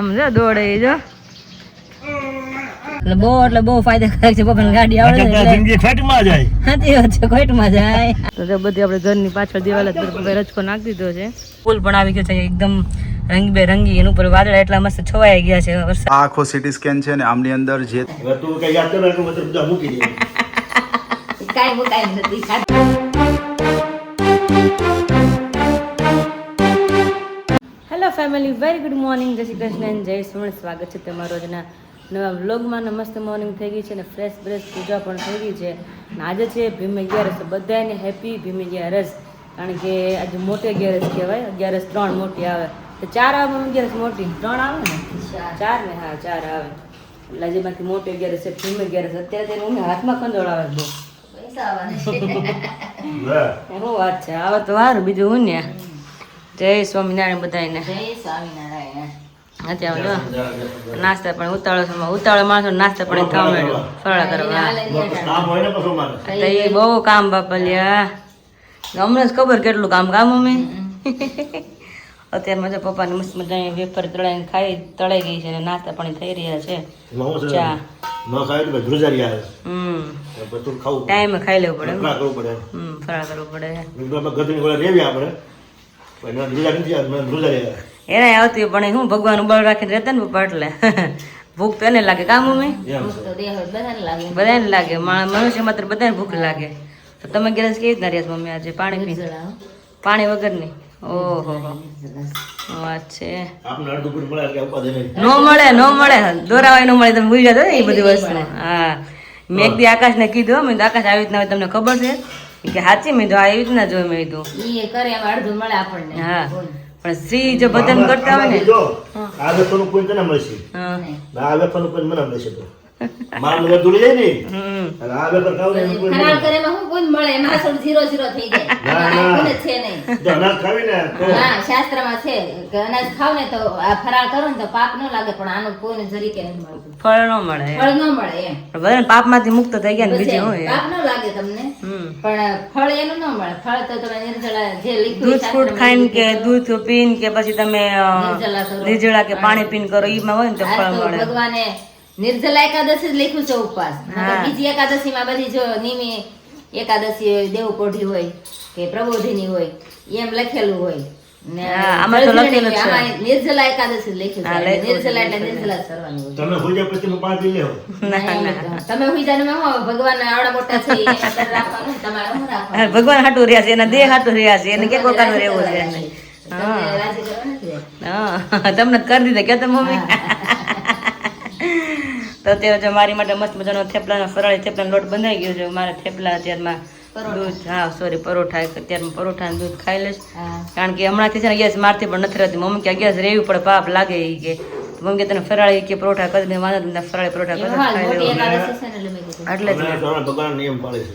આમ જો દોડે જો એટલે બહુ ફાયદાકારક છે. પપ્પાની ગાડી આવડે જિંદગી ખોટમાં જાય. સાચી વાત છે, ખોટમાં જાય. તો બધી આપણે ઘરની પાછળ દિવાલ રચકો નાખી દીધો છે. ફૂલ પણ આવી ગયો છે એકદમ રંગબેરંગી. એનું ઉપર વાદળા એટલા મસ્ત છવાઈ ગયા છે. આખો સિટી સ્કેન છે ને આમની અંદર જે તું કઈ યાદ કરો એટલે મતલબ બધા મૂકી દે. કાઈ મુકાઈ નથી. Hello family, very good morning. જય શ્રી કૃષ્ણ અને જય સોમણ. સ્વાગત છે તમારો આજના નવા વ્લોગમાં. નમસ્તે મોર્નિંગ થઈ ગઈ છે ને ફ્રેશ પૂજા પણ થઈ ગઈ છે. અને આજે છે ભીમ અગિયારસ. બધાને હેપી ભીમ અગિયારસ. કારણ કે આજે મોટી અગિયારસ કહેવાય. અગિયારસ 3 મોટી આવે તો 4 આવે. અગિયારસ મોટી 3 આવે ને 4 ને? હા 4 આવે. એટલે જેમાંથી મોટી અગિયારસ છે ભીમ અગિયારસ. અત્યારે તેને હું હાથમાં કંદોળ આવે બહુ શું વાત છે. આવે તો સારું. બીજું હું ને જય સ્વામિનારાયણ બધાને. જય સ્વામિનારાયણ. અત્યારે નાસ્તા પણ ઉતાવળ માણસો નાસ્તા પણ ખાવા મળ્યો ફરાળ કરવા. તો એ બહુ કામ બાપલિયા. અમને જ ખબર કેટલું કામ મમ્મી. અત્યારમાં જો પપ્પાની મસ્ત મજાની વેફર તળાઈ ગઈ છે અને નાસ્તા પાણી થઈ રહ્યા છે. ચા ટાઈમે ખાઈ લેવું પડે. ફરાળ કરવું પડે. એને આવતી પણ હું ભગવાન બળ રાખીને રહેતા ને પપ્પા એટલે ભૂખ તો એને લાગે. કામ મમ્મી બધાને લાગે. મનુષ્ય માત્ર બધાને ભૂખ લાગે. તો તમે ગેસ કેવી રીતના રહ્યા મમ્મી આજે? પાણી વગરની? ઓહો વાત છે. નો મળે દોરાવાય ન મળે. તમે ભૂલી જતો ને એ બધી વસ્તુ. હા મેં એક દી આકાશ ને કીધું. મેં આકાશ આવી રીતના તમને ખબર છે કે સાચી? મેં તો આવી રીતના જોયું. મેં કીધું હા પણ શ્રી જો ભજન કરતા હોય ને આ વેફરનું કોઈ તને મળશે. આ વેફરનું કોઈ મને મળશે. તો મારું વેફર જાય ને અને આ વેફર ખાવ ને કોઈ ફરાળ કરે માં હું કોઈ મળે. એમાં થોડું 0 થઈ જાય. કોઈ છે નહીં. તો અનાજ ખાવી ને તો હા શાસ્ત્રમાં છે કે અનાજ ખાવ ને તો આ ફરાળ કરો ને તો પાપ ન લાગે. પણ આનું કોઈને જરી કે નહીં મળતું. ફળ ન મળે. ફળ ન મળે એમ. બધા પાપ માંથી મુક્ત થઈ ગયા ને બીજું હોય. પાપ ન લાગે તમને પણ ફળ એનું ન મળે. ફળ તો તમે નિર્જળા જે લીધું દૂધ ફ્રૂટ ખાઈને કે દૂધ પીને કે પછી તમે નિર્જળા કે પાણી પીને કરો એમાં હોય ને તો ફળ મળે. ભગવાને નિર્જલા એકાદશી જ લખ્યું છે ઉપવાસ. બીજી એકાદશી માં બધી જો નિમી એકાદશી હોય, દેવકોઢી હોય કે પ્રબોધિની હોય એમ લખેલું હોય. આમાં તો લખેલું છે નિર્જલા એકાદશી લખ્યું છે. નિર્જલા એટલે નિર્જલા કરવાની હોય. તમે હોઈ જાય પછી પાંચ દી લેવો. તમે હોઈ જાય ને ભગવાન આવડા મોટા છે રાખવાનું. તમારે શું રાખવાનું? ભગવાન હાટું રહ્યા છે. એના દેહ હાટું રહ્યા છે. એને કે કોકાનું રહેવું છે. તમને કરી દીધા કે મમ્મી. તો અત્યારે જો મારી માટે મસ્ત મજાનો થેપલાનો ફરાળી થેપલાનો લોટ બંધાઈ ગયો છે. મારે થેપલા અત્યારમાં દૂધ પરોઠા અત્યારમાં પરોઠા દૂધ ખાઈ લઈશ. કારણ કે હમણાંથી છે ને ગેસ મારથી પણ નથી રહેતી. મમ્મી કે ગેસ રહેવું પડે પાપ લાગે એ કે. મમ્મી કે તને ફરાળી કે પરોઠા કરી દે. વાંધો તમને ફરાળી પરોઠા કરી એટલે જ ભગવાન નિયમ પાળે છે.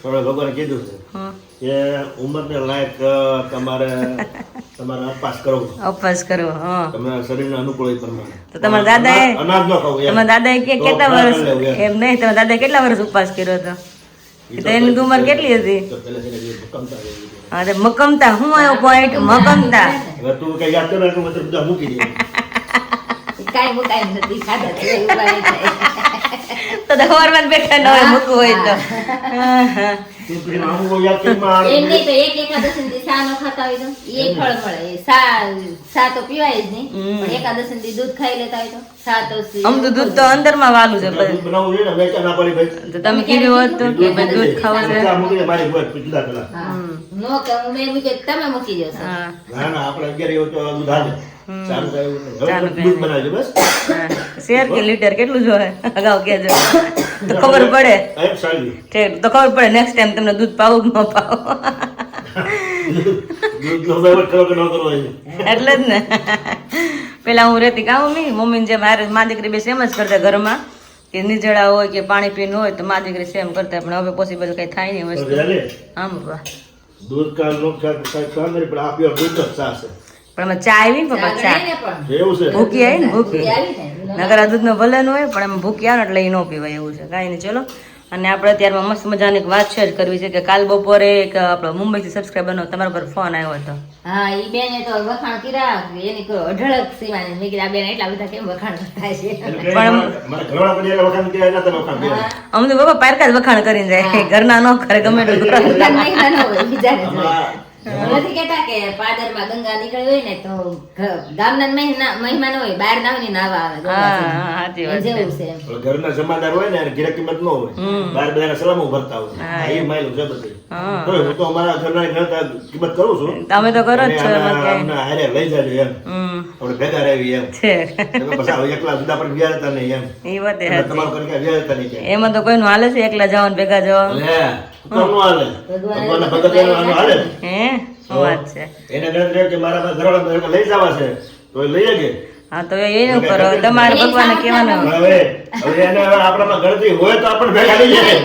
ભગવાને કીધું છે કે ઉંમરને લાયક તમારે ઉપવાસ કરવો. હા તમારા શરીરને અનુકૂળ પ્રમાણે. તો તમારા દાદાએ અનાજ ન ખાવું. તમારા દાદાએ કેટલા વર્ષ એમ નહીં તમારા દાદાએ કેટલા વર્ષ ઉપવાસ કર્યો હતો? તો એની ઉંમર કેટલી હતી? હા તો મકમતા. હું આવ્યો પોઈન્ટ મકમતા. હવે તું કઈ યાદ કરો એટલે બધા મૂકી દે. કાઈ મુકાઈ નથી. ખાધા છે તો સવારમાં બેઠા ન હોય મૂકવું હોય તો. એમ નહીં તો એક એકાદશી સા નો ખાતા હોય તો એ ફળ મળે. સા તો પીવાય જ નહીં. પણ એકાદશી દૂધ ખાઈ લેતા હોય તો સા તો આમ તો દૂધ તો અંદર માં વાલું છે. તો તમે કીધું હતું કે દૂધ ખાવું છે. નો કે મેં મૂકી તમે મૂકી જશો. ના ના આપણે 11 એવું તો દૂધ હાલે. શેર કે લીટર કેટલું જોવે અગાઉ કેજો તો ખબર પડે. તો ખબર પડે નેક્સ્ટ ટાઈમ તમને દૂધ પાવું કે ન પાવું. એટલે જ ને. પેલા હું રહેતી કામ મમ્મીને જેમ હારે મા દીકરી બે સેમ જ કરતા ઘરમાં કે નિજળા હોય કે પાણી પીને હોય તો મા દીકરી સેમ કરતા. પણ હવે પોસિબલ કઈ થાય નહીં વસ્તુ. હા બાપા દૂધ કા લોક કા પણ આપ્યો દૂધ જ સાસે. પણ અમે ચા આવી ને પપ્પા ચા ભૂકી આવી ને ભૂકી નગર આ દૂધ નો ભલે ન હોય પણ એમ ભૂકી આવે એટલે એ ન પીવાય એવું છે. કાંઈ નહીં ચલો અને આપણે અત્યારમાં મસ્ત મજાની એક વાત શેર કરવી છે કે કાલ બપોરે એક આપણો મુંબઈથી સબસ્ક્રાઈબરનો તમારા પર ફોન આવ્યો હતો. હા ઈ બેને તો વખાણ કર્યા એની કોઈ અઢળક સીમાની. મેં કીધું આ બેન એટલા બધા કેમ વખાણ કરતા છે. મારા ઘરવાળા બધી એટલે વખાણ કર્યા એટલે તમે વખાણ કર્યા. અમને તો બાપા પારકા જ વખાણ કરીને જાય, ઘરના ન કરે ગમે એટલું કરે. બીજા મહિના ન હોય, બીજાને જ હોય. આમાં નથી કેતા કે પાદરમાં ગંગા નીકળી હોય ને તો ગામના મહેમાન હોય બહાર ના હોય ને નાવા આવે સાચી વાત છે. જેવું છે એમ. ઘરના જમાદાર હોય ને એને ગિરાકી કિંમત ન હોય, બહાર બધાને સલામો ભરતા હોય. એ માયલું છે બધી. તોય હું તો અમારા ઘરના ગણતા કિંમત કરું છું. તમે તો કરો જ છો અને એમાં ક્યાંય. અમને હારે લઈ જાજો એમ. આપણે ભેગા રહેવી એમ. છે તમે પછી હવે એકલા જુદા પણ ગયા હતા નહીં એમ. એ વાત એ તમે સાચી. તમારું કરીને ગયા હતા નહીં ક્યાંય. એમાં તો કોઈનું હાલે છે એકલા જવાનું ભેગા જવાનું? લે, કોનું હાલે? ભગવાનના ભગત એનું હાલે ને? હે શું વાત છે. એને ગણતરી કે મારા ઘરવાળા લઈ જવા છે તો એ લઈ જગે. હા તો એનું કરો, તમારે ભગવાનને કહેવાનું. હવે એને હવે આપણામાં ગણતરી હોય તો આપણે ભેગા લઈ જાય.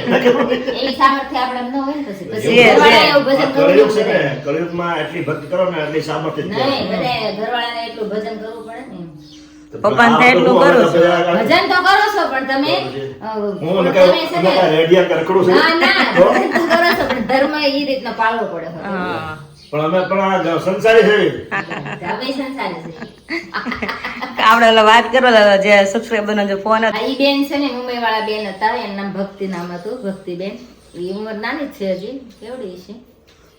એવી સામર્થ્ય આપણે ન હોય ને પછી છે, ઘરવાળાએ એવું ભજન કરવું કળિયુગ છે પડે. ને, કળિયુગમાં એટલી ભક્તિ કરો ને એટલી સામર્થ્ય જ નહીં કહેવાય. બધાએ ઘરવાળાને એટલું ભજન કરવું પડે ને એમ. પપ્પાને થાય એટલું કરું છું. ભજન તો કરો છો પણ તમે હું ને તમે છે ને રેડિયા કે રખડું છું. ના ના ભજન તો કરો છો પણ ધર્મ એ રીતનો પાળવો પડે હવે. હા પણ અમે પણ આ સંસારી છે. હવે સંસારી છે. આપણે ઓલા વાત કરો જે સબસ્ક્રાઈબરનો જે ફોન હતો. આ ઈ બેન છે ને મુંબઈ વાળા બેન હતા, એનું નામ ભક્તિ નામ હતું, ભક્તિબેન. ઈ ઉંમર નાની જ છે હજી, કેવડી છે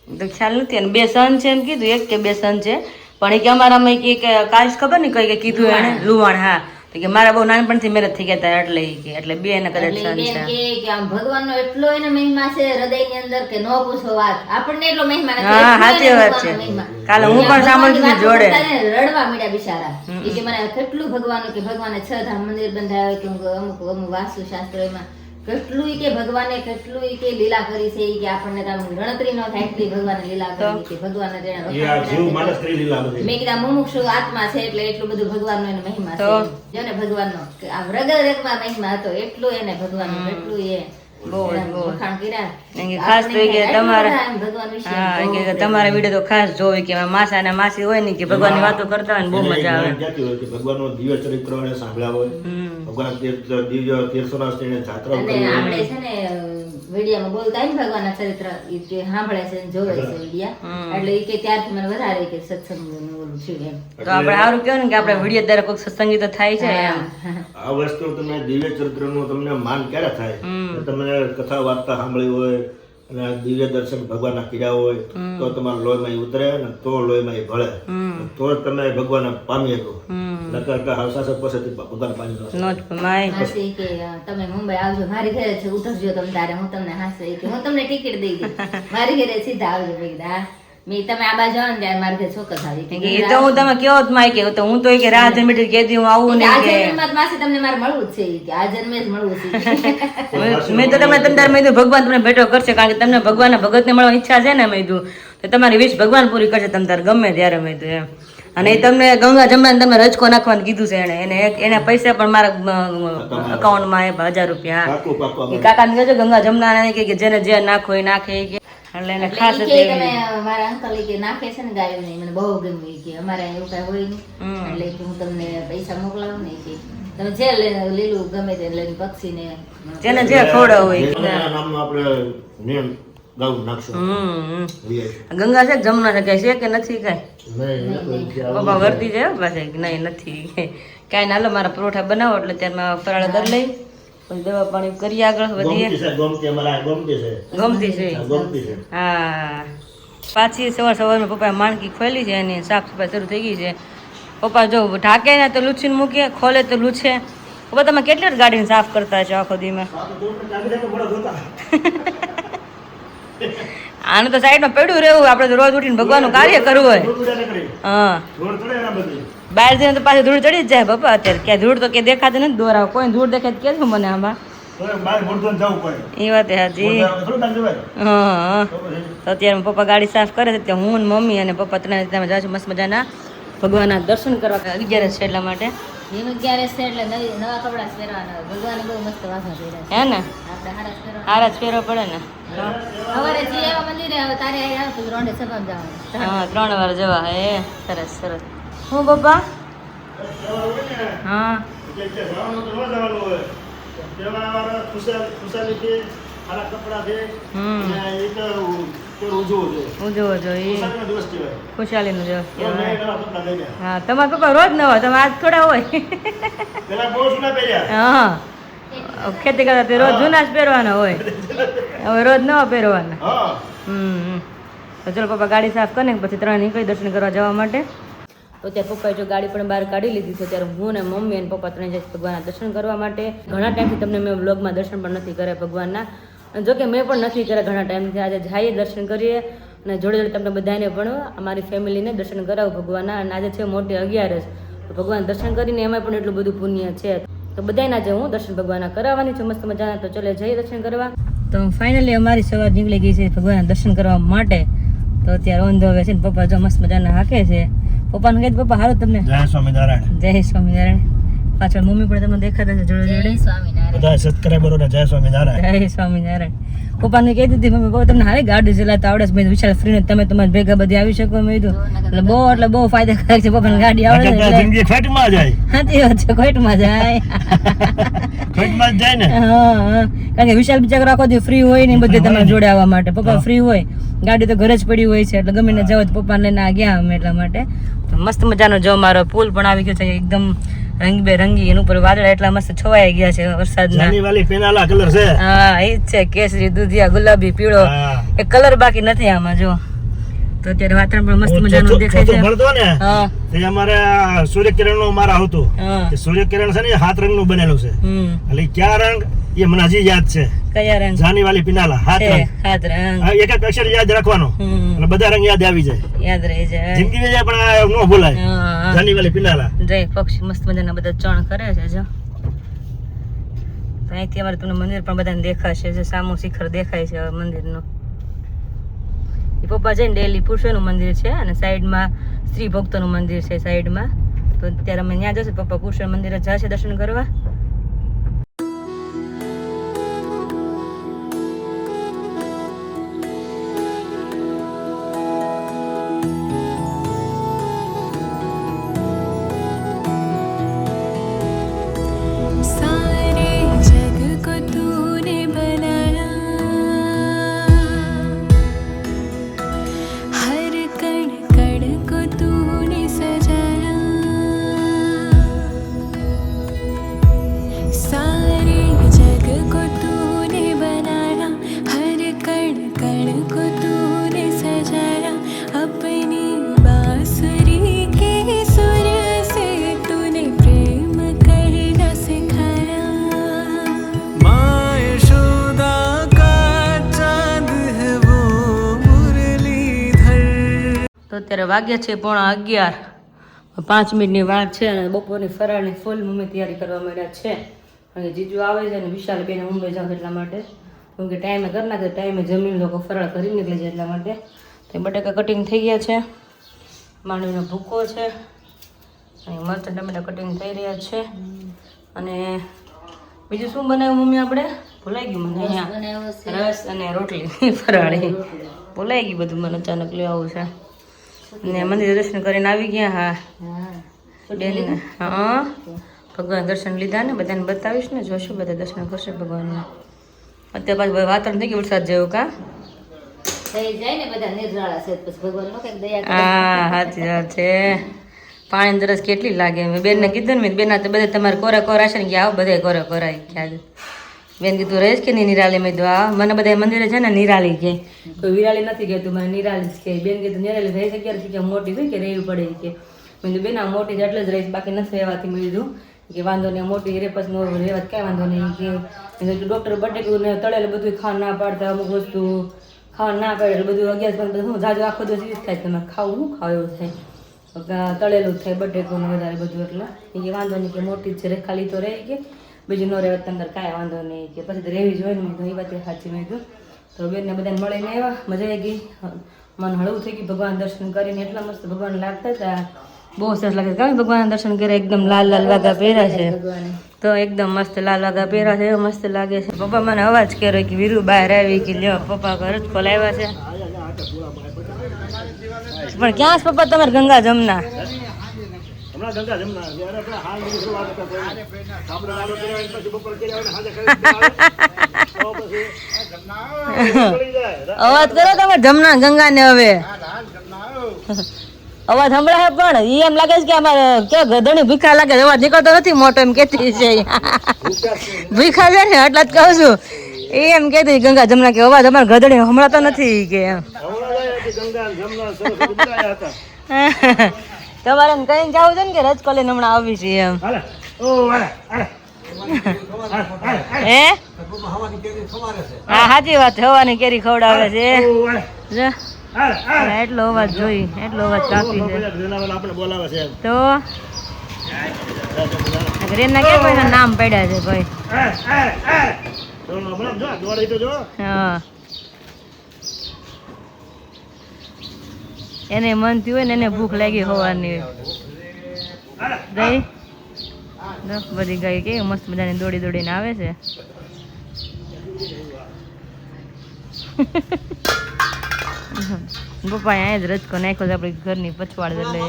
તો ખ્યાલ નથી. અને બે સન છે એમ કીધું, એક કે બે સન છે. પણ એ કે અમારામાં કે કાશ ખબર નહીં કઈ કે કીધું એને લુવાણ. હા તો કે મારા બહુ નાનપણથી મેરેજ થઈ ગયા હતા એટલે ઈ કે એટલે બે એને કદાચ એટલે સન ઈ બેન છે. કે આમ ભગવાનનો એટલો એને મહિમા છે હૃદયની અંદર કે નો પૂછો વાત. આપણને એટલો મહિમા નથી, હા, એટલો સાચી એને વાત છે. ભગવાનનો મહિમા. કાલે હું પણ ભગવાનની સાંભળતી વાતો જોડે. કરતા ને રડવા મળ્યા બિચારા. ઈ કે મને કેટલું ભગવાનનું કે ભગવાને 6 ધામ મંદિર બંધાવ્યા કે અમુક અમુક વાસ્તુશાસ્ત્રોમાં કેટલું ઈ કે ભગવાને કેટલું ઈ કે લીલા કરી છે. ઈ કે આપણને તો આમ ગણતરી ન થાય એટલી ભગવાને લીલા કરી છે. ભગવાનને તેણે એ આ જીવ વખાણ માનસ કરી લીલા બધી. મેં કીધા મુમુક્ષુ આત્મા છે એટલે એટલું બધું ભગવાનનો એને મહિમા છે. તો? જો ને ભગવાનનો કે આમ રગ રગમાં મહિમા હતો એટલું એને ભગવાનનું કેટલું એ બહુ જ, એના બહુ જ. વખાણ કર્યા. એમ કે ખાસ તો ઈ કે આપણને તમારે બધા એમ ભગવાન વિશે હા બહુ કે પ્રેમ. તમારા વિડીયો તો ખાસ જોવી કે એમાં માસા અને માસી હોય ને કે ભગવાનની વાતો કરતા હોય ને બહુ એને મજા આવે. જ્ઞાન ક્યાંથી હોય કે ભગવાનનો દિવ્ય ચરિત્ર એને સાંભળ્યા હોય. ભગવાન દિવ્ય તીર્થોના સ્થળે જાત્રાઓ અને કરી હોય. આપણે છે ને વિડીયામાં બોલતા હોય ને ભગવાનના ચરિત્ર ઈ કે સાંભળે છે ને જોવે છે વિડીયા એટલે ઈ કે ત્યારથી મને વધારે ઈ કે સત્સંગનું ઓલું થયું એમ. તો આપણે સારું કહેવાય ને કે આપણે વિડીયો દ્વારા કોઈક સત્સંગી તો થાય છે એમ. આ વસ્તુ તમને દિવ્ય ચરિત્રનું તમને માન ક્યારે થાય કે તમે કથા વાર્તા સાંભળી હોય અને આ દિવ્ય દર્શન ભગવાનના કર્યા હોય તો તમારા લોહીમાં ઈ ઉતરે ને તો લોહીમાં ઈ ભળે તો જ તમે ભગવાનને પામી શકો. નકર કે હવસાસર પાસેથી ભગવાન પામી ન શકો. નોટ માય હાસી કે તમે મુંબઈ આવજો મારી ઘરે છે ઉતરજો તમે તારે હું તમને હાસે કે હું તમને ટિકિટ દઈ દઈ મારી ઘરે સીધા આવજો. મેં કીધું હા મેં તમે આ બાજુ આવો ને ત્યારે મારી ઘરે ચોક્કસ આવી. એ તો હું તમે કેવો જ માય કે તો હું તો ઈ કે રાહ જમીટી કેદી હું આવું આ ને કે જન્મમાં માસે તમને મારે મળવું જ છે ઈ કે આ જન્મે જ મળવું છે. મેં તો તમને તંદાર મેં કીધું ભગવાન તમને ભેટો કરશે કારણ કે તમને ભગવાનના ભગતને મળવાની ઈચ્છા છે ને મેં કીધું તો તમારી વિશ ભગવાન પૂરી કરશે તમ તાર ગમે ત્યારે મેં કીધું એમ. અને એ તમને ગંગા જમવાને તમે રજકો નાખવાનું કીધું છે એને એના પૈસા પણ મારા અકાઉન્ટમાં એ 1000 રૂપિયા. પાકું પાકું એ કાકાને કહેજો ગંગા જમના કે જેને જે નાખો એ નાખે ઈ કે એટલે એને ખાસ એટલે હતી ઈ કે એવી. તમે મારા અંકલ ઈ કે નાખે છે ને ગાયો ને મને બહુ ગમ્યું ઈ કે અમારે અહીં એવું કઈ હોય નહીં એટલે કે હું તમને પૈસા મોકલાવું ને ઈ કે તમે જે લીલું ગમે તે લઈને પક્ષીને જેને જે ખવડાવું હોય. એના નામનો આપણે નિયમ ગાઉં નાખશું. લઈ આવીશું. ગંગા છે કે જમના છે કઈ છે કે નથી કઈ નહીં, નહીં, નહીં. પપ્પા વર્તી જાય પાસે નહીં નથી કાંઈ ના લો મારા પરોઠા બનાવો એટલે ત્યારમાં ફરાળ કરી લઈ પછી દવા પાણી કરીએ આગળ વધીએ. ગોમતી છે, ગોમતી અમારા આ ગોમતી છે. ગમતી છે આ ગોમતી છે. હા પાછી સવારમાં પપ્પાએ માણકી ખોલી છે એની સાફ સફાઈ શરૂ થઈ ગઈ છે. પપ્પા જો ઢાકે ને તો લૂછીને મૂકે ખોલે તો લૂછે. પપ્પા તમે કેટલી વાર ગાડીને સાફ કરતા છો આખો દીમાં? આ તો દૂધ નાખી દે તો મોઢા ધોતા. આનું તો સાઈડમાં પડ્યું રહેવું આપણે તો રોજ ઉઠીને ભગવાનનું કાર્ય કરવું હોય. ધૂળ ઉડે નીકળી. હા ધૂળ ચડે એના બધી. બહાર જઈને તો પાછી ધૂળ ચડી જ જાય પપ્પા અત્યારે ક્યાં ધૂળ તો કે દેખાતી નથી દોરાવ કોઈ ધૂળ દેખાય તો કેવું મને આમાં તોય બહાર મોઢું ધોઈને જવું પડે. એ વાત હાજી. મોઢા થોડું નાખી દેવાય. હા તો પછી તો અત્યારે પપ્પા ગાડી સાફ કરે છે ત્યાં હું ને મમ્મી અને પપ્પા ત્રણે તમે જાઓ છો મસ્ત મજાના ભગવાનના દર્શન કરવા 11 છે એટલા માટે એનું 11 છે એટલે નવા કપડા જ પહેરવાના ભગવાને બહુ મસ્ત વાસણ કર્યા છે હે ને આપણે હારા જ પહેરવાના. હારા જ ફેરવા પડે ને સવારે જઈ આવ્યા મંદિરે હવે તારે અહીં આવ તો રોંઢે સભામાં જવાનું. હા 3 વાર જવા હે સરસ સરસ હું પપ્પા હા જવાનું તો ન જવાનું હોય. તહેવારવાળા ખુશાલીથી ખારા કપડાં છે હમ અને એક તો ઉજવો છે ઉજવો જો એ ખુશાલીનો દિવસ કહેવાય. ખુશાલીનો દિવસ તો મેં કહેવાય. નવા કપડાં પહેર્યા. હા તમારા પપ્પા રોજ નવા તમે આજ થોડા હોય પેલા બહુ જૂના પહેર્યા. હા ખેતી કરતા તે રોજ જૂના જ પહેરવાના હોય હવે રોજ નવા પહેરવાના. હા હમ તો ચલો પપ્પા ગાડી સાફ કરીને પછી 3 નીકળી દર્શન કરવા જવા માટે. તો ત્યાં પપ્પાએ જો ગાડી પણ બહાર કાઢી લીધી છે. ત્યારે હું ને મમ્મી અને પપ્પા 3 જાય ભગવાનના દર્શન કરવા માટે. ઘણા ટાઈમથી તમને મેં વ્લોગમાં દર્શન પણ નથી કર્યા ભગવાનના. અને જોકે મેં પણ નથી કર્યા ઘણા ટાઈમથી. આજે જઈએ દર્શન કરીએ અને જોડે જોડે તમને બધાને પણ અમારી ફેમિલીને દર્શન કરાવું ભગવાનના. અને આજે છે મોટી 11 તો ભગવાન દર્શન કરીને એમાં પણ એટલું બધું પુણ્ય છે. તો બધાને આજે હું દર્શન ભગવાનના કરાવવાની છું મસ્ત મજાના. તો ચલે જઈએ દર્શન કરવા. તો ફાઇનલી અમારી સવાર નીકળી ગઈ છે ભગવાનના દર્શન કરવા માટે. તો અત્યારે ઓન ધ વે છે ને પપ્પા જો મસ્ત મજાના હાકે છે. પપ્પાને કહે પપ્પા હારું તમને જય સ્વામિનારાયણ. જય સ્વામિનારાયણ. પાછળ મમ્મી પણ તમને દેખાતા છે જોડે જોડે. જય સ્વામિનારાયણ. બધા સબસ્ક્રાઇબરોને જય સ્વામિનારાયણ. જય સ્વામિનારાયણ. પપ્પાને કહી દીધી મમ્મી પપ્પા તમને હારી ગાડી ચલાવતા આવડે છે. મેં વિશાલ ફ્રીને તમે તમારા ભેગા બધી આવી શકો. મેં કીધું એટલે બહુ ફાયદાકારક છે. પપ્પાને ગાડી આવડે છે એટલે જિંદગી ખોટમાં જાય. સાચી વાત છે ખોટમાં જાય. ખોટમાં જ જાય ને. હા કારણ કે વિશાલ બિચારો આખો દી ફ્રી હોય ને બધે તમારા જોડે આવવા માટે. પપ્પા ફ્રી હોય ગાડી તો ઘરે જ પડી હોય છે એટલે ગમે ને જાવ તો પપ્પાને લઈને આ ગયા અમે એટલા માટે. તો મસ્ત મજાનો જો મારો પુલ પણ આવી ગયો છે એકદમ રંગબેરંગી. એનું ઉપર વાદળા એટલા મસ્ત છવાઈ ગયા છે વરસાદના. જાની વાલી પેનાલા કલર છે. હા એ જ છે કેસરી દૂધિયા ગુલાબી પીળો હા. એક કલર બાકી નથી આમાં જો. તો અત્યારે વાતાવરણ પણ મસ્ત મજાનું દેખાય છે. ભણતો ને હા તે અમારે સૂર્યકિરણ નો મારા હતું. હા તે સૂર્યકિરણ છે ને એ 7 રંગનું બનેલું છે. એટલે ઈ કયા રંગ એ મને હજી યાદ છે. કયા રંગ જાની વાલી પિનાલા 7 રંગ. હાથ રંગ હા, એક એક અક્ષર યાદ રાખવાનો એટલે બધા રંગ યાદ આવી જાય. યાદ રહી જાય. જિંદગી જાય પણ આ ન ભૂલાય. હા જાની વાલી પિનાલા. જય પક્ષી મસ્ત મજાના બધા ચણ કરે છે જો. તો અહીંથી અમારે તમને મંદિર પણ બધાને દેખાશે જે સામુ શિખર દેખાય છે હવે મંદિરનું. એ પપ્પા જઈને ડેલી પુરુષોનું મંદિર છે અને સાઈડમાં સ્ત્રી ભક્તોનું મંદિર છે સાઈડમાં. તો ત્યારે અમે ત્યાં જશે પપ્પા પુરુષોના મંદિરે જશે દર્શન કરવા. सारे जग को तूने बनाया, हर कण कण को तूने सजाया, सारे जग को तूने बनाया, हर कण कण को तूने सजाया, अपनी बांसुरी के सुर से तूने प्रेम करना सिखाया। माँ यशोदा का चांद है वो मुरलीधर। તો અત્યારે વાગ્યા છે 11:15. 5 મિનિટની વાત છે અને બપોરની ફરાળની ફૂલ મમ્મી તૈયારી કરવા માંડ્યા છે. અને જીજુ આવે છે અને વિશાલ બેન મુંબઈ જાવ એટલા માટે. કેમ કે ટાઈમે કરી નાખે ટાઈમે જમીન લોકો ફરાળ કરી નીકળી જાય એટલા માટે. તો બટાકા કટિંગ થઈ ગયા છે. માંડવીનો ભૂકો છે અને મરચાં ટમેટા કટિંગ થઈ રહ્યા છે. અને બીજું શું બનાવ્યું મમ્મી આપણે ભૂલાઈ ગયું મને. અહીંયા બનાવ્યો છે રસ અને રોટલી ફરાળી ભૂલાઈ ગયું બધું મને અચાનક લેવું છે. ને મંદિર દર્શન કરીને આવી ગયા. હા હા બેન હા ભગવાન દર્શન લીધા ને બધાને બતાવીશ ને જોશું બધા દર્શન કરશે ભગવાનના. અત્યારે પાછું વાતાવરણ થઈ ગયું વરસાદ જેવું કા. થઈ જાય ને બધા નિર્જાળા છે પછી ભગવાન નો કઈક દયા કરે. હા સાચી વાત છે. પાણીની તરસ કેટલી લાગે. મેં બેનને કીધું ને મેં બેન આ તો બધા તમારે કોરા કોરા છે ને કે આવો બધા કોરા કોરાય ખ્યાલ. બેન કીધું રહીશ કે નહીં નિરાલી? મેં કીધું આ મને બધા મંદિરે છે ને નિરાલી કે કોઈ વિરાલી નથી કહેતું મને નિરાલી જ કે. બેન કીધું નિરાલી રહી છે ક્યારે કે મોટી હોય કે રહેવી પડે કે. મેં કીધું બેન આ મોટી છે એટલે જ રહીશ બાકી નથી રહેવાથી. મેં કીધું કે વાંધો નહીં મોટી રે પછી મોર રહેવા કાંઈ વાંધો નહીં કે. મેં કીધું ડૉક્ટર બટેકું ને તળેલું બધું ખાવા ના પાડતા અમુક વસ્તુ ખાવા ના પાડે એટલે બધું 11 હું જાજુ આખો દિવસ એ જ થાય તમે ખાવું શું ખાવ એવું થાય. તળેલું જ થાય બટેકું ને વધારે બધું એટલે એ વાંધો નહીં કે મોટી જ છે ખાલી તો રહી કે બીજું ન રહેવા અંદર કાંઈ વાંધો નહીં કે પછી તો રહેવી જોઈએ ને. મેં એ વાત સાચી. મેં કીધું તો બેનને બધાને મળીને આવ્યા મજા આવી ગઈ. મન હળવું થઈ ગયું ભગવાન દર્શન કરીને. એટલા મસ્ત ભગવાન લાગતા હતા બહુ સરસ લાગે. કાંઈ ભગવાન દર્શન કરે એકદમ લાલ લાલ વાગા પહેર્યા છે તો એકદમ મસ્ત લાલ વાગા પહેર્યા છે એવો મસ્ત લાગે છે. પપ્પા મને અવાજ કર્યો કે વીરુ બહાર આવી કે લ્યો પપ્પા ઘર જ ખોલાવ્યા છે. પણ ક્યાં છે પપ્પા તમારે ગંગા જમના? હમણાં ગંગા જમના જ્યારે આપણે હાલ ની શરૂઆત કરતા આપણે આલો કર્યા એની પછી બપોર કર્યા અને હાજે કરી તો પછી પડી જાય અવાજ કરો તમે જમના ગંગા ને હવે અવાજ સંભળાય પણ ઈ એમ લાગે છે કે અમારે કે ગધેડી ભીખા લાગે છે. અવાજ નીકળતો નથી મોટો એમ કેતી છે ભીખા છે ને એટલે જ કહું છું એ એમ કેતી ગંગા જમના કે અવાજ અમારે ગધેડી સંભળાતો નથી કે એમ. હમણાં જાય ગંગા જમના સરસ્વતી બનાયા હતા. તમારે એમ કહીને જાવું છે ને કે રજકોલી હમણાં આવી છે એમ હાલે ઓ હાલે હાલે હે હા સાચી વાત છે હવાની કેરી ખવડાવે છે ઓ હાલે જો હાલે હાલે એટલો અવાજ જોઈ એટલો અવાજ કાપી છે આપણે બોલાવે છે તો રેના કે કોઈના નામ પડ્યા છે ભાઈ. તો હમણાં જો દોડી તો જો હા એને મન થયું હોય ને એને ભૂખ લાગી હોવાની ગઈ બધી ગાય કે મસ્ત મજાની દોડી દોડીને આવે છે. પપ્પા અહીંયા જ રચકો નાખ્યો છે આપણી ઘરની પછવાડ એટલે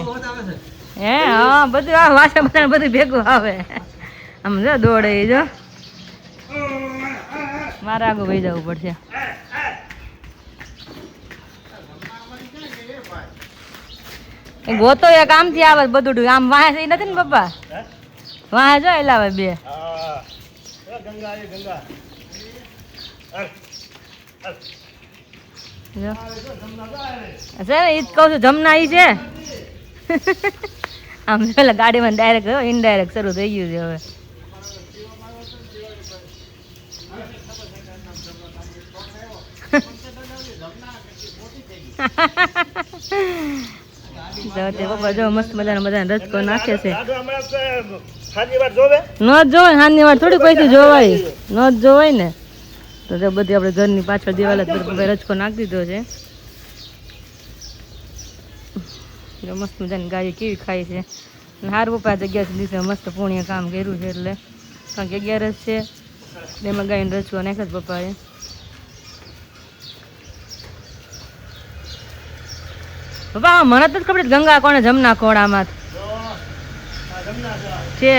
હે હા બધું આ વાસણ બધા બધું ભેગું આવે આમ જો દોડે જો મારે આગળ વહી જવું પડશે. ગોતો એક આમથી આવે બધું આમ વાહે છે નથી ને પપ્પા વાહે જો એટલે આવે બે હા ગંગા એ ગંગા જો છે ને ઈ જ કહું છું જમના ઈ છે આમ પેલા ગાડીમાં ડાયરેક્ટ ઇનડાયરેક્ટ શરૂ થઈ ગયું છે હવે. પપ્પા જો મસ્ત મજાનો બધાને રચકો નાખે છે. દાદુ હમણાં સાંજની વાર જોવે ન જ જોવાય હાની વાર થોડી પૈસા જોવાય ન જ જોવાય ને તો તે બધી આપણે ઘરની પાછળ દિવાલ જ રચકો નાખી દીધો છે. જો મસ્ત મજાની ગાય કેવી ખાય છે હારું પપ્પા જગ્યા દિવસે મસ્ત પુણ્ય કામ કર્યું છે એટલે કારણ કે 11 છે એમાં ગાયને રચકો નાખે જ પપ્પાએ. પપ્પા મને તો જ ખબર છે ગંગા કોને જમના ખોડામાં છે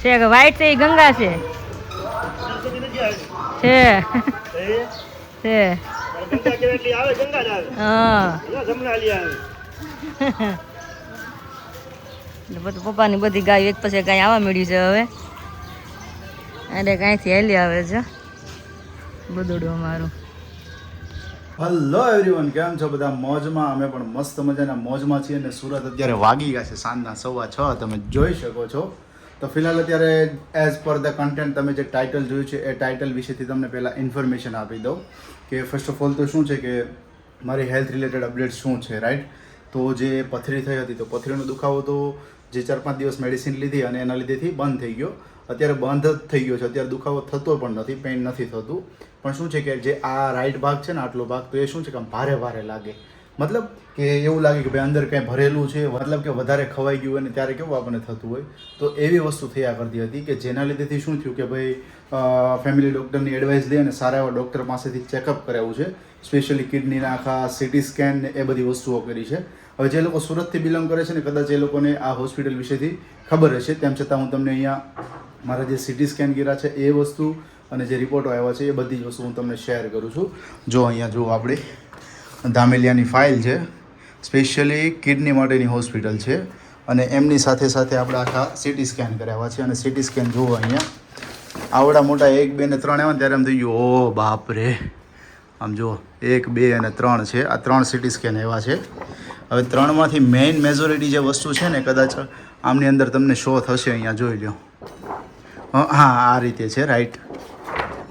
છે વાઈટ છે એ ગંગા છે છે છે ગંગા કેવી આવે ગંગા જ આવે હા જમના લી આવે બધું પપ્પાની બધી ગાય એક પછી ગાય આવવા મળ્યું છે હવે અરે કાંઈથી હેલી આવે છે બધું અમારું. હલો એવરીવન, કેમ છો બધા? મોજમાં. અમે પણ મસ્ત મજાના મોજમાં છીએ અને સુરત અત્યારે વાગી ગયા છે સાંજના 6:15. તમે જોઈ શકો છો. તો ફિલહાલ અત્યારે એઝ પર ધ કન્ટેન્ટ તમે જે ટાઇટલ જોયું છે એ ટાઇટલ વિશેથી તમને પહેલાં ઇન્ફોર્મેશન આપી દઉં કે ફર્સ્ટ ઓફ ઓલ તો શું છે કે મારી હેલ્થ રિલેટેડ અપડેટ શું છે, રાઈટ? તો જે પથરી થઈ હતી તો પથરીનો દુખાવો તો જે 4-5 દિવસ મેડિસિન લીધી અને એના લીધેથી બંધ થઈ ગયો. અત્યારે બંધ જ થઈ ગયો છે, અત્યારે દુખાવો થતો પણ નથી, પેઇન નથી થતું. પણ શું છે કે જે આ રાઈટ ભાગ છે ને આટલો ભાગ, તો એ શું છે કે આમ ભારે ભારે લાગે. મતલબ કે એવું લાગે કે ભાઈ અંદર કંઈ ભરેલું છે, મતલબ કે વધારે ખવાઈ ગયું હોય ને ત્યારે કેવું આપણને થતું હોય. તો એવી વસ્તુ થયા કરતી હતી કે જેના લીધેથી શું થયું કે ભાઈ ફેમિલી ડૉક્ટરની એડવાઇસ લઈ અને સારા એવા ડૉક્ટર પાસેથી ચેકઅપ કરાવ્યું છે. સ્પેશિયલી કિડનીના આખા સિટી સ્કેન ને એ બધી વસ્તુઓ કરી છે. હવે જે લોકો સુરતથી બિલોંગ કરે છે ને કદાચ એ લોકોને આ હોસ્પિટલ વિશેથી ખબર હશે. તેમ છતાં હું તમને અહીંયા મારા જે સિટી સ્કેન કર્યા છે એ વસ્તુ અને જે રિપોર્ટો આવ્યા છે એ બધી જ વસ્તુ હું તમને શેર કરું છું. જો અહીંયા જુઓ, આપણી ધામેલિયાની ફાઇલ છે. સ્પેશિયલી કિડની માટેની હોસ્પિટલ છે અને એમની સાથે સાથે આપણે આખા સિટી સ્કેન કરાવ્યા છે. અને સિટી સ્કેન જુઓ અહીંયા આવડા મોટા 1, 2 ને 3 આવ્યા ત્યારે એમ થઈ ગયું ઓ બાપ રે. આમ જુઓ 1, 2 અને 3 છે. આ 3 સિટી સ્કેન એવા છે. હવે 3માંથી મેઇન મેજોરિટી જે વસ્તુ છે ને કદાચ આમની અંદર તમને શો થશે. અહીંયા જોઈ લો. હા, આ રીતે છે, રાઈટ?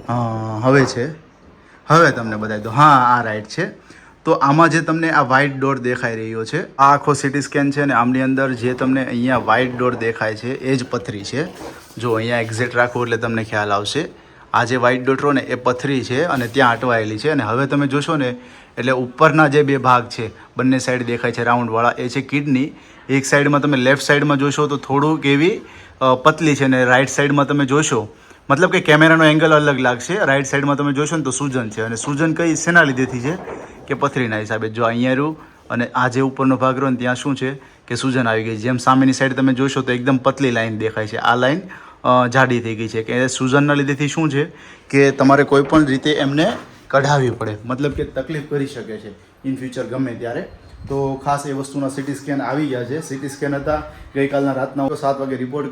હા, હવે છે. હવે તમને બતાવી દો. હા, આ રાઈટ છે. તો આમાં જે તમને આ વ્હાઇટ ડોટ દેખાઈ રહ્યો છે, આ આખો સિટી સ્કેન છે ને આમની અંદર જે તમને અહીંયા વ્હાઇટ ડોટ દેખાય છે એ જ પથરી છે. જો અહીંયા એક્ઝેક્ટ રાખો એટલે તમને ખ્યાલ આવશે. આ જે વ્હાઇટ ડોટ રહો ને એ પથરી છે અને ત્યાં અટવાયેલી છે. અને હવે તમે જોશો ને એટલે ઉપરના જે 2 ભાગ છે બંને સાઈડ દેખાય છે રાઉન્ડવાળા, એ છે કિડની. એક સાઈડમાં તમે લેફ્ટ સાઈડમાં જોશો તો થોડુંક એવી પતલી છે ને રાઈટ સાઈડમાં તમે જોશો, મતલબ કે કેમેરાનો એંગલ અલગ લાગશે. રાઈટ સાઈડમાં તમે જોશો ને તો સૂજન છે. અને સૂજન કઈ શેના લીધેથી છે કે પથરીના હિસાબે. જો અહીંયાનું અને આ જે ઉપરનો ભાગ રહ્યો ને ત્યાં શું છે કે સૂજન આવી ગઈ. જેમ સામેની સાઈડ તમે જોશો તો એકદમ પતલી લાઈન દેખાય છે. આ લાઈન જાડી થઈ ગઈ છે કે સૂજનના લીધેથી શું છે કે તમારે કોઈ પણ રીતે એમને કઢાવવી પડે, મતલબ કે તકલીફ કરી શકે છે ઇન ફ્યુચર ગમે ત્યારે. તો ખાસ એ વસ્તુના સિટી સ્કેન આવી ગયા છે. સિટી સ્કેન હતા ગઈકાલના રાતના 7 વાગે રિપોર્ટ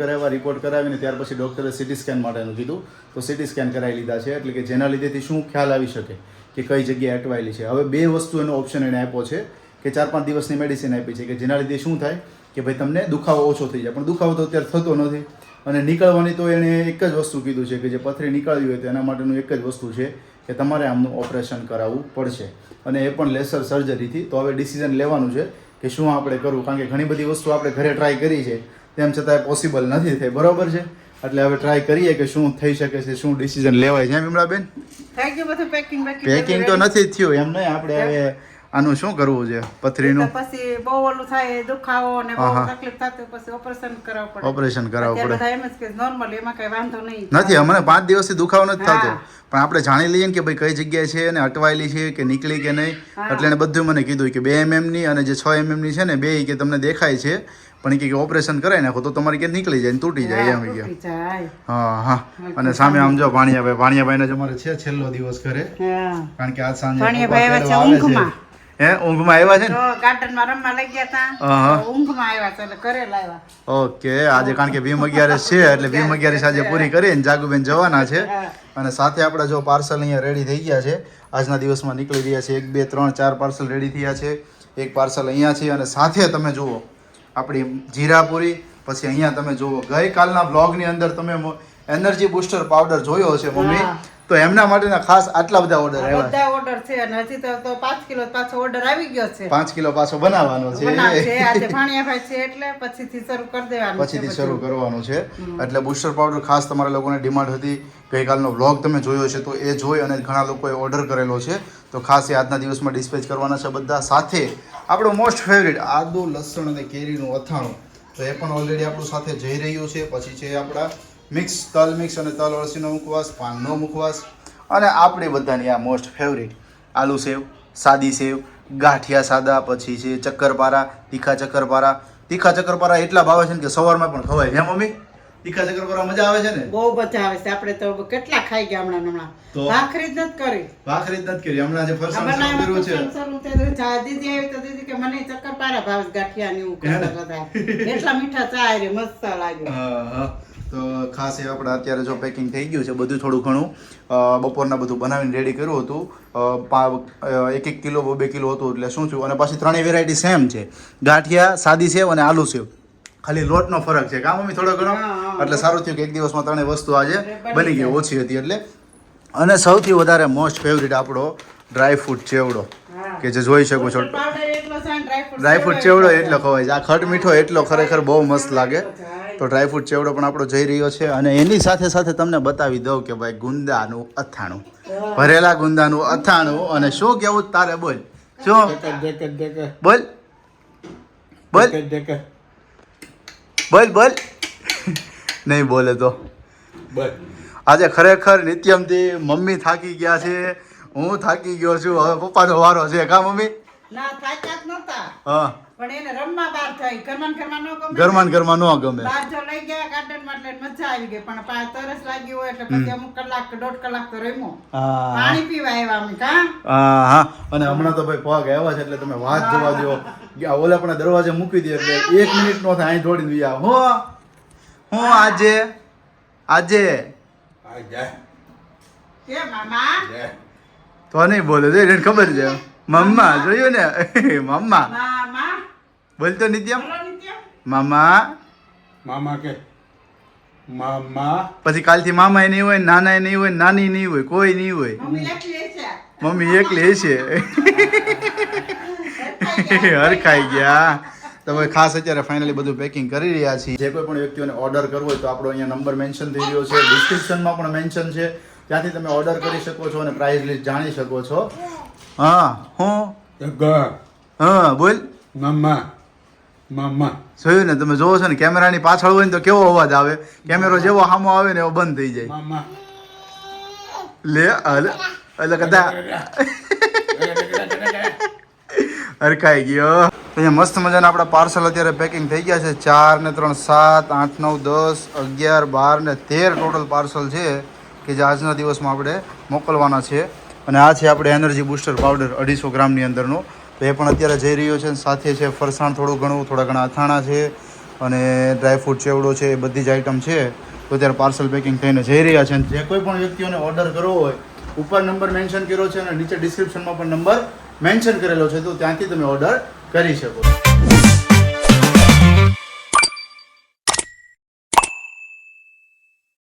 કરાવીને ત્યાર પછી ડૉક્ટરે સિટી સ્કેન માટેનું કીધું, તો સિટી સ્કેન કરાવી લીધા છે. એટલે કે જેના લીધેથી શું ખ્યાલ આવી શકે કે કઈ જગ્યાએ અટવાયેલી છે. હવે 2 વસ્તુ એનો ઓપ્શન એને આપ્યો છે કે 4-5 દિવસની મેડિસિન આપી છે કે જેના લીધે શું થાય કે ભાઈ તમને દુખાવો ઓછો થઈ જાય. પણ દુખાવો તો અત્યારે થતો નથી. અને નીકળવાની તો એણે એક જ વસ્તુ કીધું છે કે જે પથરી નીકળવી હોય તો એના માટેનું એક જ વસ્તુ છે કે તમારે આમનું ઓપરેશન કરાવવું પડશે, અને એ પણ લેસર સર્જરીથી. તો હવે ડિસિઝન લેવાનું છે કે શું આપણે કરવું, કારણ કે ઘણી બધી વસ્તુ આપણે ઘરે ટ્રાય કરી છે તેમ છતાં પોસિબલ નથી થઈ, બરાબર છે. એટલે હવે ટ્રાય કરીએ કે શું થઈ શકે છે, શું ડિસિઝન લેવાય છે. વિમળાબેન થઈ ગયું બધું પેકિંગ તો નથી જ થયું એમ નહીં, આપણે હવે આનું શું કરવું છે પથરીનું? પછી બહુ ઓલું થાય, દુખાવો ને બહુ તકલીફ થતી, પછી ઓપરેશન કરાવવું પડે. ઓપરેશન કરાવવું પડે. બધા એમ જ કે નોર્મલ, એમાં કઈ વાંધો નહીં નથી. અમને 5 દિવસથી દુખાવો નથી થતો, પણ આપણે જાણી લઈએ ને કે ભાઈ કઈ જગ્યાએ છે અને અટવાયેલી છે કે નીકળી કે નહીં. એટલે એને બધું મને કીધું કે 2 mm ની અને જે 6 mm ની છે ને, બે કે તમને દેખાય છે, પણ એ કે ઓપરેશન કરાવી નાખો તો તમારી કે નીકળી જાય ને તૂટી જાય એમ કે. હા. અને સામે આમ જો ભાણિયાભાઈ ને જ અમારે છે છેલ્લો દિવસ ઘરે, કારણ કે આજ સાંજે ઊંઘમાં આવ્યા છે ને, ગાર્ડનમાં રમવા લઈ ગયા હતા, ઊંઘમાં આવ્યા છે એટલે ઘરે લાવ્યા. ઓકે. આજે કારણ કે ભીમ 11 છે એટલે ભીમ 11 આજે પૂરી કરીને જાગુબેન જવાના છે. અને સાથે આપણે જો પાર્સલ અહીંયા રેડી થઈ ગયા છે, આજના દિવસમાં નીકળી રહ્યા છે. 1 2 3 4 પાર્સલ રેડી થયા છે. એક પાર્સલ અહીંયા છે અને સાથે તમે જુઓ આપણી જીરાપુરી. પછી અહીંયા તમે જુઓ ગઈકાલના બ્લોગની અંદર તમે એનર્જી બૂસ્ટર પાવડર જોયો હશે મમ્મી, તો એમના માટેના ખાસ આટલા બધા ઓર્ડર આવ્યા. બધા ઓર્ડર છે અને હજી તો 5 કિલો પાછો ઓર્ડર આવી ગયો છે. 5 કિલો પાછો બનાવવાનો છે. આજે ભાણિયાભાઈ છે એટલે પછીથી શરૂ કરી દેવાનું, પછીથી શરૂ કરવાનું છે. એટલે બૂસ્ટર પાવડર ખાસ તમારા લોકોને ડિમાન્ડ હતી. ગઈકાલનો વ્લોગ તમે જોયો છે તો એ જોઈ અને ઘણા લોકોએ ઓર્ડર કરેલો છે, તો ખાસ એ આજના દિવસમાં ડિસ્પેચ કરવાના છે બધા. સાથે આપણો મોસ્ટ ફેવરિટ આદુ લસણ અને કેરીનું અથાણું, તો એ પણ ઓલરેડી આપણું સાથે જઈ રહ્યું છે. પછી છે આપણા મિક્સ તલ મિક્સ અને તલ અળસીનો મુખવાસ, પાનનો મુખવાસ, અને આપણી બધાની આ મોસ્ટ ફેવરિટ આલુ સેવ, સાદી સેવ, ગાંઠિયા સાદા, પછી છે ચક્કરપારા, તીખા ચક્કરપારા એટલા ભાવે છે ને કે સવારમાં પણ ખવાય. હે મમ્મી? તીખા ચક્કરપારા મજા આવે છે ને? બહુ મજા આવે છે. આપણે તો કેટલા ખાઈ ગયા હમણાં. ભાખરી જ નથી કરી હમણાં જે ફરસાણ શરૂ કર્યું છે. દીદી આવી તો દીદી કે મને ચક્કરપારા ભાવે, ગાંઠિયા ને એવું બધા એટલા મીઠા ચા રે મસ્ત લાગે. તો ખાસ એ આપણે અત્યારે જો પેકિંગ થઈ ગયું છે બધું, થોડું ઘણું બપોરના બધું બનાવીને રેડી કર્યું હતું. 1 કિલો 2 કિલો હતું. એટલે શું થયું, અને પાછી 3 વેરાયટી સેમ છે, ગાંઠિયા, સાદી સેવ અને આલુ સેવ. ખાલી લોટનો ફરક છે, કામ મમ્મી થોડો ઘણો. એટલે સારું થયું કે એક દિવસમાં 3 વસ્તુ આજે બની ગઈ, ઓછી હતી એટલે. અને સૌથી વધારે મોસ્ટ ફેવરિટ આપણો ડ્રાય ફ્રૂટ ચેવડો, કે જે જોઈ શકો છો. ડ્રાય ફ્રૂટ ચેવડો એટલો ખવાય છે. આ ખટ મીઠો એટલો ખરેખર બહુ મસ્ત લાગે. તો ડ્રાય ફ્રૂટ ચેવડો પણ આપણો જઈ રહ્યો છે. અને એની સાથે સાથે તમને બતાવી દઉં કે ભાઈ ગુંદાનું અથાણું, ભરેલા ગુંદાનું અથાણું. અને શું કેવું તારે, બોલ શું બોલ નહીં બોલે તો. આજે ખરેખર નિત્યમથી મમ્મી થાકી ગયા છે, હું થાકી ગયો છું. હવે પપ્પાનો વારો છે. કા મમ્મી? ના થાક્યા જ નતા, હા, પણ એને રમવા બહાર થઈ. ઘરમાં ન ગમે, ઘરમાં ન ગમે. બહાર જો લઈ ગયા ગાર્ડનમાં એટલે મજા આવી ગઈ. પણ તરસ લાગી હોય એટલે પછી અમુક કલાક 1.5 કલાક તો રમ્યો. પાણી પીવા આવ્યા અમે. હા. અને હમણાં તો ભાઈ પગ આવ્યા છે એટલે તમે વાત જોવા દો. ઓલા પણ દરવાજે મૂકી દે એટલે 1 મિનિટ નો થાય, અહીં દોડીને ગયા. હું આજે કે મામા તો નહીં બોલે, એને ખબર છે. મમ્મા જોયું ને, મમ્મા મામા બોલતો નિત્યમ. બોલો નિત્ય. મામા કે મામા પછી કાલથી મામા નહીં હોય, નાના નહીં હોય, નાની નહીં હોય, કોઈ નહીં હોય. મમ્મી એકલી છે. મમ્મી એકલી છે. હરખાઈ ગયા. તો હવે ખાસ અત્યારે ફાઇનલી બધું પેકિંગ કરી રહ્યા છીએ. જે કોઈ પણ વ્યક્તિઓને ઓર્ડર કરવો હોય તો આપણો અહીંયા નંબર મેન્શન થઈ રહ્યો છે, ડિસ્ક્રિપ્શનમાં પણ મેન્શન છે, ત્યાંથી તમે ઓર્ડર કરી શકો છો અને પ્રાઇસ લિસ્ટ જાણી શકો છો. હા બોલ. મામા જોયું ને, તમે જોવો છો ને કેમેરાની પાછળ હોય ને તો કેવો અવાજ આવે, કેમેરો જેવો સામો આવે ને એવો બંધ થઈ જાય. મામા લે એટલે કદા અરખાઈ ગયો. તો અહીંયા મસ્ત મજાના આપણા પાર્સલ અત્યારે પેકિંગ થઈ ગયા છે. 4 ને 3 7 8 9 10 11 12 ને 13 ટોટલ પાર્સલ છે કે જે આજના દિવસમાં આપણે મોકલવાના છે. અને આ છે આપણે એનર્જી બૂસ્ટર પાવડર 250 ગ્રામની અંદરનો. તો એ પણ અત્યારે જઈ રહ્યો છે. સાથે છે ફરસાણ થોડું ઘણું, થોડા ઘણા અથાણા છે અને ડ્રાયફ્રૂટ ચેવડો છે, એ બધી જ આઈટમ છે. તો અત્યારે પાર્સલ પેકિંગ થઈને જઈ રહ્યા છે. જે કોઈ પણ વ્યક્તિઓને ઓર્ડર કરવો હોય, ઉપર નંબર મેન્શન કર્યો છે અને નીચે ડિસ્ક્રિપ્શનમાં પણ નંબર મેન્શન કરેલો છે, તો ત્યાંથી તમે ઓર્ડર કરી શકો.